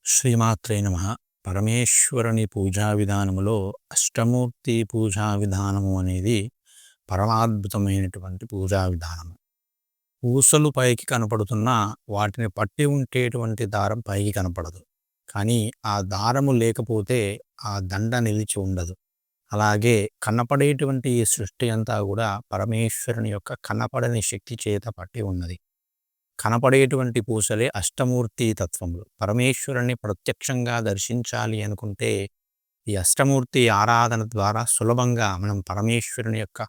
శ్రీమాత్రే నమః. పరమేశ్వరుని పూజా విధానములో అష్టమూర్తి పూజా విధానము అనేది పరమాద్భుతమైనటువంటి పూజా విధానం. పూసలు పైకి కనపడుతున్నా వాటిని పట్టి ఉండేటువంటి దారం పైకి కనపడదు. కానీ ఆ దారము లేకపోతే ఆ దండ నిలిచి ఉండదు. అలాగే కనపడేటువంటి ఈ సృష్టి అంతా కూడా పరమేశ్వరుని యొక్క కనపడని శక్తి చేత పట్టి ఉన్నది. కనపడేటువంటి పూసలే అష్టమూర్తి తత్వములు. పరమేశ్వరుని ప్రత్యక్షంగా దర్శించాలి అనుకుంటే ఈ అష్టమూర్తి ఆరాధన ద్వారా సులభంగా మనం పరమేశ్వరుని యొక్క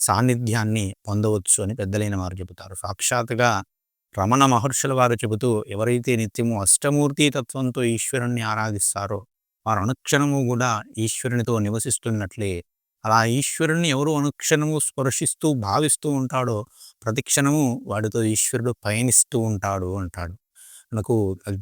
సాన్నిధ్యాన్ని పొందవచ్చు అని పెద్దలైన వారు చెబుతారు. సాక్షాత్తుగా రమణ మహర్షుల వారు చెబుతూ, ఎవరైతే నిత్యము అష్టమూర్తి తత్వంతో ఈశ్వరుణ్ణి ఆరాధిస్తారో వారు అనుక్షణము కూడా ఈశ్వరునితో నివసిస్తున్నట్లే. అలా ఈశ్వరుణ్ణి ఎవరు అనుక్షణము స్పర్శిస్తూ భావిస్తూ ఉంటాడో ప్రతిక్షణము వాడితో ఈశ్వరుడు పయనిస్తూ ఉంటాడు అంటాడు. మనకు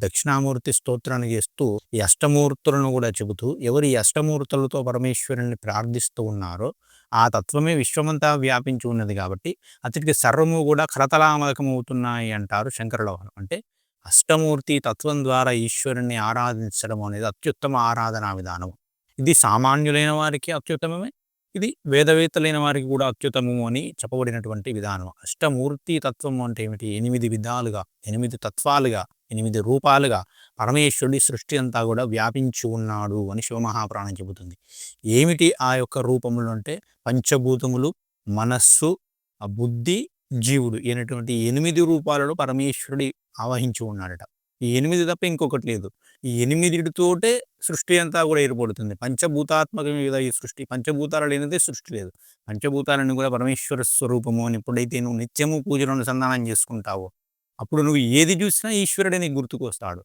దక్షిణామూర్తి స్తోత్రాన్ని చేస్తూ ఈ అష్టమూర్తులను కూడా చెబుతూ, ఎవరు ఈ అష్టమూర్తులతో పరమేశ్వరుని ప్రార్థిస్తూ ఉన్నారో ఆ తత్వమే విశ్వమంతా వ్యాపించి ఉన్నది కాబట్టి అతడికి సర్వము కూడా కరతలామలకమవుతున్నాయి అంటారు శంకరుల వారు. అంటే అష్టమూర్తి తత్వం ద్వారా ఈశ్వరుణ్ణి ఆరాధించడం అనేది అత్యుత్తమ ఆరాధనా విధానం. ఇది సామాన్యులైన వారికి అత్యుత్తమమే, ఇది వేదవేత్తలైన వారికి కూడా అత్యుత్తమము అని చెప్పబడినటువంటి విధానం. అష్టమూర్తి తత్వం అంటే ఏమిటి? 8 విధాలుగా, 8 తత్వాలుగా, 8 రూపాలుగా పరమేశ్వరుడి సృష్టి అంతా కూడా వ్యాపించి ఉన్నాడు అని శివమహాపురాణం చెబుతుంది. ఏమిటి ఆ యొక్క రూపములు అంటే పంచభూతములు, మనస్సు, బుద్ధి, జీవుడు అనేటువంటి 8 రూపాలలో పరమేశ్వరుడి ఆవహించి ఉన్నాడట. ఈ 8 తప్ప ఇంకొకటి లేదు. ఈ 8తోటే సృష్టి అంతా కూడా ఏర్పడుతుంది. పంచభూతాత్మకమే కదా ఈ సృష్టి. పంచభూతాలు లేనిదే సృష్టి లేదు. పంచభూతాలను కూడా పరమేశ్వర స్వరూపము అని ఎప్పుడైతే నువ్వు నిత్యము పూజలో అనుసంధానం చేసుకుంటావో అప్పుడు నువ్వు ఏది చూసినా ఈశ్వరుడే నీకు గుర్తుకొస్తాడు.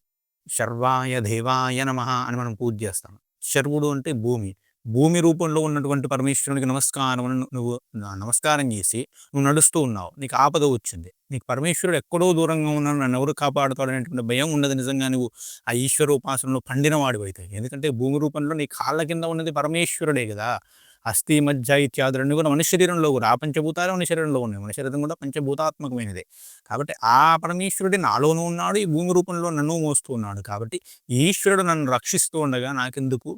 శర్వాయ దేవాయ నమః అని మనం పూజ చేస్తాం. శర్వుడు అంటే భూమి. భూమి రూపంలో ఉన్నటువంటి పరమేశ్వరునికి నమస్కారం అని నువ్వు నమస్కారం చేసి నువ్వు నడుస్తూ ఉన్నావు. నీకు ఆపద వచ్చింది. నీకు పరమేశ్వరుడు ఎక్కడో దూరంగా ఉన్నాడు, నన్ను ఎవరు కాపాడుతాడు అనేటువంటి భయం ఉండదు. నిజంగా నువ్వు ఆ ఈశ్వర ఉపాసనలో పండిన వాడివైతాయి. ఎందుకంటే భూమి రూపంలో నీ కాళ్ళ కింద ఉన్నది పరమేశ్వరుడే కదా. అస్థి మజ్జ ఇత్యాదులన్నీ కూడా మన శరీరంలో కూడా ఆ పంచభూతాలు మన శరీరంలో ఉన్నాయి. మన శరీరం కూడా పంచభూతాత్మకమైనదే. కాబట్టి ఆ పరమేశ్వరుడి నాలోనూ ఉన్నాడు, ఈ భూమి రూపంలో నన్ను మోస్తూ ఉన్నాడు. కాబట్టి ఈశ్వరుడు నన్ను రక్షిస్తూ ఉండగా నాకెందుకు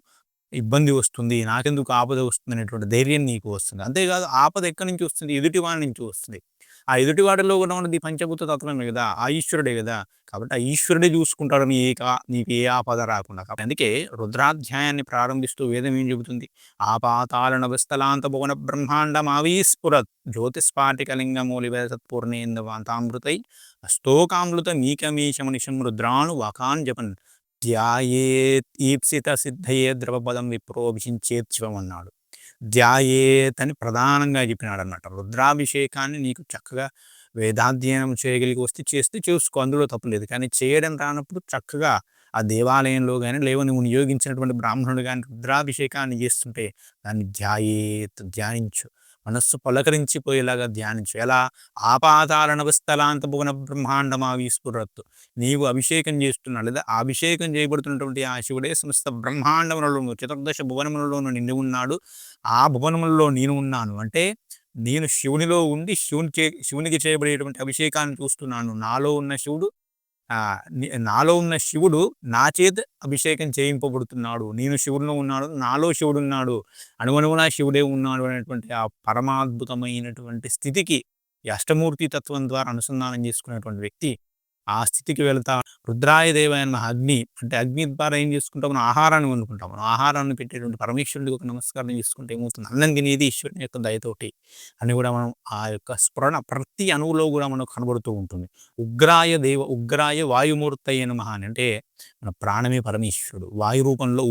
ఇబ్బంది వస్తుంది, నాకెందుకు ఆపద వస్తుంది అనేటువంటి ధైర్యం నీకు వస్తుంది. అంతేకాదు ఆపద ఎక్కడి నుంచి వస్తుంది? ఎదుటివాడి నుంచి వస్తుంది. ఆ ఎదుటివాడిలో కూడా ఉన్నది పంచభూత తత్వమే కదా, ఆ ఈశ్వరుడే కదా. కాబట్టి ఆ ఈశ్వరుడే చూసుకుంటాడు నీకు ఏ ఆపద రాకుండా. కాబట్టి అందుకే రుద్రాధ్యాయాన్ని ప్రారంభిస్తూ వేదం ఏం చెబుతుంది? ఆపాతాళ నభస్థలాంత భువన బ్రహ్మాండం ఆవిస్ఫురత్ జ్యోతిస్పాటికలింగమూలివేద సత్పూర్ణేందవాంతామృతై స్తోకామృత మీకమీశమనిషం రుద్రాను వాకాన్ జపన్ ధ్యాయేత్ ఈప్సిత సిద్ధయే ద్రవపదం విప్రోభిషించేత్ శివం అన్నాడు. ధ్యాయేత్ అని ప్రధానంగా చెప్పినాడు అన్నమాట. రుద్రాభిషేకాన్ని నీకు చక్కగా వేదాధ్యయనం చేయగలిగి వస్తే చేస్తే చేసుకో, అందులో తప్పులేదు. కానీ చేయడం రానప్పుడు చక్కగా ఆ దేవాలయంలో కానీ లేవ నువ్వు నియోగించినటువంటి బ్రాహ్మణుడు కానీ రుద్రాభిషేకాన్ని చేస్తుంటే దాన్ని ధ్యానించు. మనస్సు పలకరించిపోయేలాగా ధ్యానించు. ఎలా? ఆపాతాళ నభస్థలాంత భువన బ్రహ్మాండమావిస్ఫురత్. నీవు అభిషేకం చేస్తున్నావు లేదా ఆ అభిషేకం చేయబడుతున్నటువంటి ఆ శివుడే సమస్త బ్రహ్మాండములలోను చతుర్దశ భువనములలోను నిండి ఉన్నాడు. ఆ భువనములలో నేను ఉన్నాను అంటే నేను శివునిలో ఉండి శివునికి చేయబడేటువంటి అభిషేకాన్ని చూస్తున్నాను. నాలో ఉన్న శివుడు నా చేత అభిషేకం చేయింపబడుతున్నాడు. నేను శివుడిలో ఉన్నాడు, నాలో శివుడు ఉన్నాడు, అణువణువునా శివుడే ఉన్నాడు అనేటువంటి ఆ పరమాద్భుతమైనటువంటి స్థితికి ఈ అష్టమూర్తి తత్వం ద్వారా అనుసంధానం చేసుకునేటువంటి వ్యక్తి ఆ స్థితికి వెళ్తా. రుద్రాయ దేవాయ నమః అగ్ని అంటే అగ్ని ద్వారా ఏం చేసుకుంటాం? మనం ఆహారాన్ని వండుకుంటాం. మనం ఆహారాన్ని పెట్టేటువంటి పరమేశ్వరుడికి ఒక నమస్కారం చేసుకుంటే ఏమవుతుంది? అన్నం తినేది ఈశ్వరుని యొక్క దయతోటి అని కూడా మనం ఆ యొక్క స్ఫురణ ప్రతి అణువులో కూడా మనకు కనబడుతూ ఉంటుంది. ఉగ్రాయ వాయుమూర్తయే నమః అని అంటే మన ప్రాణమే పరమేశ్వరుడు. వాయు రూపంలో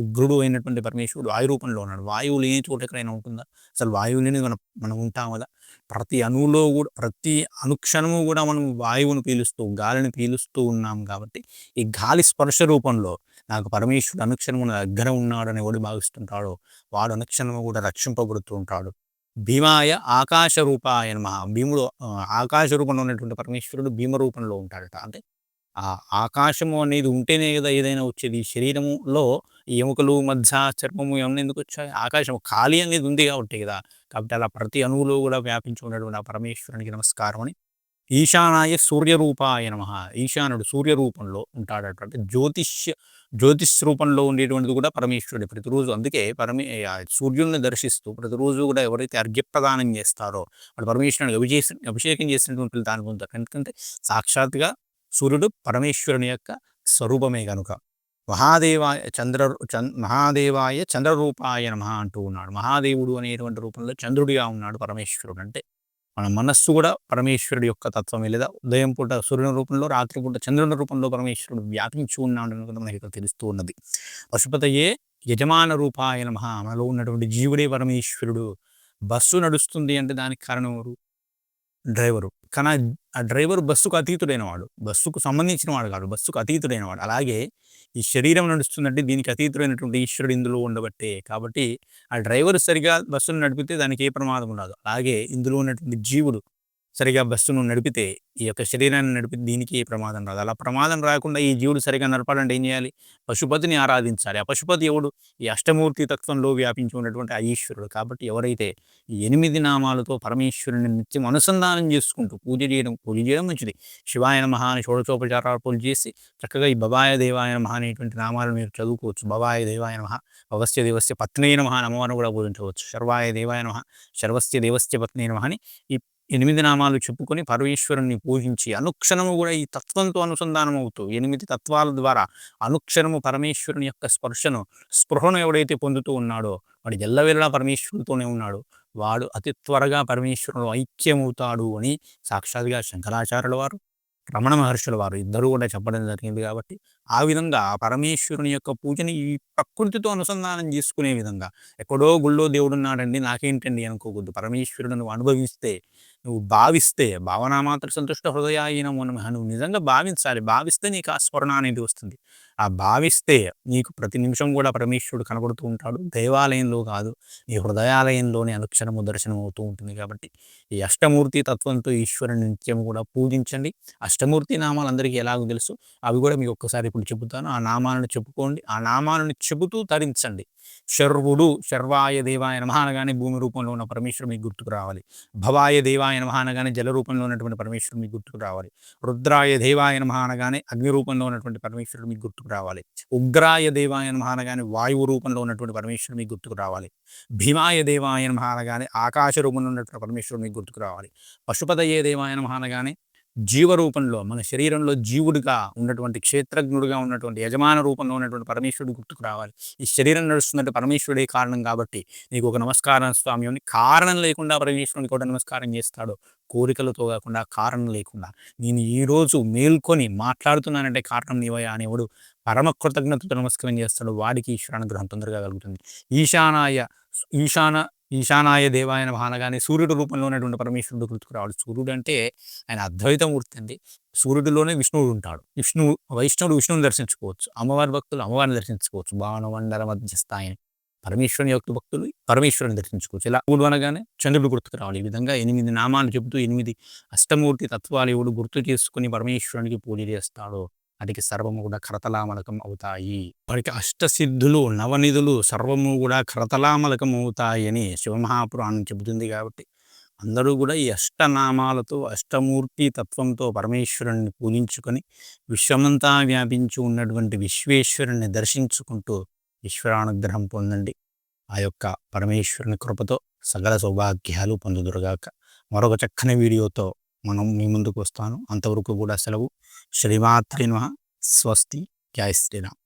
ఉగ్రుడు అయినటువంటి పరమేశ్వరుడు వాయు రూపంలో ఉన్నాడు. వాయువు లేని చోట ఎక్కడైనా ఉంటుందా? అసలు వాయువు లేని మనం ఉంటాం కదా. ప్రతి అణువులో కూడా ప్రతి అనుక్షణము కూడా మనం వాయువును పీలుస్తూ గాలిని పీలుస్తూ ఉన్నాం. కాబట్టి ఈ గాలి స్పర్శ రూపంలో నాకు పరమేశ్వరుడు అనుక్షణము నా దగ్గర ఉన్నాడని ఎవడు భావిస్తుంటాడో వాడు అనుక్షణము కూడా రక్షింపబడుతూ ఉంటాడు. భీమాయ ఆకాశ రూపాయ నమః. భీముడు ఆకాశ రూపంలో ఉన్నటువంటి పరమేశ్వరుడు భీమ రూపంలో ఉంటాడట. అంటే ఆ ఆకాశము అనేది ఉంటేనే కదా ఏదైనా వచ్చేది. ఈ శరీరములో ఈ ఎముకలు, మధ్య, చర్మము ఇవన్నీ ఎందుకు వచ్చాయి? ఆకాశం ఖాళీ అనేది ఉంది కాబట్టి కదా. కాబట్టి అలా ప్రతి అణువులో కూడా వ్యాపించి ఉన్నటువంటి ఆ పరమేశ్వరునికి నమస్కారం అని ఈశానాయ సూర్యరూపాయ నమః. ఈశానుడు సూర్య రూపంలో ఉంటాడట. అంటే జ్యోతిష్ రూపంలో ఉండేటువంటిది కూడా పరమేశ్వరుడే. ప్రతిరోజు అందుకే సూర్యుడిని దర్శిస్తూ ప్రతిరోజు కూడా ఎవరైతే అర్ఘ్యప్రదానం చేస్తారో వాళ్ళు పరమేశ్వరునికి అభిషేకం చేసినటువంటి ఫలితాన్ని పొందుతారు. ఎందుకంటే సాక్షాత్తుగా సూర్యుడు పరమేశ్వరుని యొక్క స్వరూపమే గనుక. మహాదేవాయ చంద్రరూపాయ నమః అంటూ ఉన్నాడు. మహాదేవుడు అనేటువంటి రూపంలో చంద్రుడిగా ఉన్నాడు పరమేశ్వరుడు. అంటే మన మనస్సు కూడా పరమేశ్వరుడి యొక్క తత్వమే. లేదా ఉదయం పూట సూర్యుని రూపంలో, రాత్రి పూట చంద్రుని రూపంలో పరమేశ్వరుడు వ్యాపించి ఉన్నాడు అని మనకి ఇక్కడ తెలుస్తూ ఉన్నది. పశుపతయే యజమాన రూపాయ నమః. మనలో ఉన్నటువంటి జీవుడే పరమేశ్వరుడు. బస్సు నడుస్తుంది అంటే దానికి కారణం ఎవరు? డ్రైవరు. కానీ ఆ డ్రైవర్ బస్సుకు అతీతుడైన వాడు. బస్సుకు సంబంధించిన వాడు కాదు. బస్సుకు అతీతుడైన వాడు. అలాగే ఈ శరీరం నడుస్తుందంటే దీనికి అతీతుడైనటువంటి ఈశ్వరుడు ఇందులో ఉండబట్టే. కాబట్టి ఆ డ్రైవర్ సరిగా బస్సును నడిపితే దానికి ఏ ప్రమాదం ఉండదు. అలాగే ఇందులో ఉన్నటువంటి జీవుడు సరిగా బస్సును నడిపితే, ఈ యొక్క శరీరాన్ని నడిపితే దీనికి ఏ ప్రమాదం రాదు. అలా ప్రమాదం రాకుండా ఈ జీవుడు సరిగా నడపాలంటే ఏం చేయాలి? పశుపతిని ఆరాధించాలి. ఆ పశుపతి ఎవడు? ఈ అష్టమూర్తి తత్వంలో వ్యాపించి ఉన్నటువంటి ఆ ఈశ్వరుడు. కాబట్టి ఎవరైతే ఈ 8 నామాలతో పరమేశ్వరుని నిత్యం అనుసంధానం చేసుకుంటూ పూజ చేయడం మంచిది. శివాయ నమః అని షోడశోపచారాలు పూజ చేసి చక్కగా ఈ భవాయ దేవాయ నమః అనేటువంటి నామాలను మీరు చదువుకోవచ్చు. భవాయ దేవాయ నమః, భవస్య దేవస్య పత్నే నమః అని అమ్మవారిని కూడా పూజించవచ్చు. శర్వాయ దేవాయ నమః, శర్వస్య దేవస్య పత్నే నమః అని ఈ 8 నామాలు చెప్పుకొని పరమేశ్వరుని పూజించి అనుక్షణము కూడా ఈ తత్వంతో అనుసంధానం అవుతూ 8 తత్వాల ద్వారా అనుక్షణము పరమేశ్వరుని యొక్క స్పృహను ఎవడైతే పొందుతూ ఉన్నాడో వాడు ఎల్లవేళలా పరమేశ్వరునితోనే ఉన్నాడు. వాడు అతి త్వరగా పరమేశ్వరుడు ఐక్యమవుతాడు అని సాక్షాత్గా శంకరాచార్యుల వారు, రమణ మహర్షుల వారు ఇద్దరు కూడా చెప్పడం జరిగింది. కాబట్టి ఆ విధంగా పరమేశ్వరుని యొక్క పూజని ఈ ప్రకృతితో అనుసంధానం చేసుకునే విధంగా, ఎక్కడో గుళ్ళో దేవుడున్నాడండి నాకేంటండి అనుకోకూడదు. పరమేశ్వరుడు నువ్వు అనుభవిస్తే, నువ్వు భావిస్తే, భావనామాత్ర సంతుష్ట హృదయాయ నమో నమః, నువ్వు నిజంగా భావించాలి. భావిస్తే నీకు ఆ స్మరణ అనేది వస్తుంది. ఆ భావిస్తే నీకు ప్రతి నిమిషం కూడా పరమేశ్వరుడు కనబడుతూ ఉంటాడు. దేవాలయంలో కాదు, నీ హృదయాలయంలోనే అనుక్షణము దర్శనం అవుతూ ఉంటుంది. కాబట్టి ఈ అష్టమూర్తి తత్వంతో ఈశ్వరుని నిత్యం కూడా పూజించండి. అష్టమూర్తి నామాలు అందరికీ ఎలాగో తెలుసు. అవి కూడా మీకు ఒక్కసారి ఇప్పుడు చెబుతాను. ఆ నామాలను చెప్పుకోండి. ఆ నామాలను చెబుతూ తరించండి. శర్వుడు, శర్వాయ దేవాయ నమః అనగానే భూమి రూపంలో ఉన్న పరమేశ్వరుడు మీకు గుర్తుకు రావాలి. భవాయ దేవాయ నమః అనగానే జల రూపంలో ఉన్నటువంటి పరమేశ్వరుడు మీకు గుర్తుకు రావాలి. రుద్రాయ దేవాయ నమః అనగానే అగ్ని రూపంలో ఉన్నటువంటి పరమేశ్వరుడు మీకు గుర్తుకు రావాలి. ఉగ్రాయ దేవాయ నమః అనగానే వాయువు రూపంలో ఉన్నటువంటి పరమేశ్వరుడు మీకు గుర్తుకు రావాలి. భీమాయ దేవాయ నమః అనగానే ఆకాశ రూపంలో ఉన్నటువంటి పరమేశ్వరుడు మీకు గుర్తుకు రావాలి. పశుపతయే దేవాయ నమః అనగానే జీవరూపంలో మన శరీరంలో జీవుడిగా ఉన్నటువంటి క్షేత్రజ్ఞుడిగా ఉన్నటువంటి యజమాన రూపంలో ఉన్నటువంటి పరమేశ్వరుడు గుర్తుకు రావాలి. ఈ శరీరం నడుస్తుందంటే పరమేశ్వరుడే కారణం. కాబట్టి నీకు ఒక నమస్కారం స్వామి అని కారణం లేకుండా పరమేశ్వరునికి కూడా నమస్కారం చేస్తాడు. కోరికలతో కాకుండా కారణం లేకుండా. నేను ఈరోజు మేల్కొని మాట్లాడుతున్నానంటే కారణం నీవయ్యా అనేవాడు పరమ కృతజ్ఞతతో నమస్కారం చేస్తాడు. వాడికి ఈశ్వరానుగ్రహం తొందరగా కలుగుతుంది. ఈశానాయ దేవాయ నమః అనగానే సూర్యుడు రూపంలో ఉన్నటువంటి పరమేశ్వరుడు గుర్తుకు రావాలి. సూర్యుడు అంటే ఆయన అద్వైతమూర్తి అండి. సూర్యుడిలోనే విష్ణువుడు ఉంటాడు. వైష్ణవుడు విష్ణువుని దర్శించుకోవచ్చు. అమ్మవారి భక్తులు అమ్మవారిని దర్శించుకోవచ్చు. భావనమండల మధ్యస్థాయిని పరమేశ్వరుని యొక్క భక్తులు పరమేశ్వరుని దర్శించుకోవచ్చు. ఇలా శివుడు అనగానే చంద్రుడు గుర్తుకు రావాలి. ఈ విధంగా 8 నామాలు చెబుతూ 8 అష్టమూర్తి తత్వాలు ఎవడు గుర్తు చేసుకుని పరమేశ్వరునికి పూజ చేస్తాడో వాటికి సర్వము కూడా కరతలామలకం అవుతాయి. వారికి అష్టసిద్ధులు, నవనిధులు సర్వము కూడా కరతలామలకం అవుతాయి అని శివమహాపురాణం చెబుతుంది. కాబట్టి అందరూ కూడా ఈ అష్టనామాలతో అష్టమూర్తి తత్వంతో పరమేశ్వరుని పూజించుకొని విశ్వమంతా వ్యాపించి ఉన్నటువంటి విశ్వేశ్వరుని దర్శించుకుంటూ ఈశ్వరానుగ్రహం పొందండి. ఆ యొక్క పరమేశ్వరుని కృపతో సకల సౌభాగ్యాలు పొందుదురుగాక. మరొక చక్కని వీడియోతో మీ ముందుకు వస్తాను. అంతవరకు కూడా సెలవు. శ్రీమాత్రే నమః. స్వస్తి. జై శ్రీరామ్.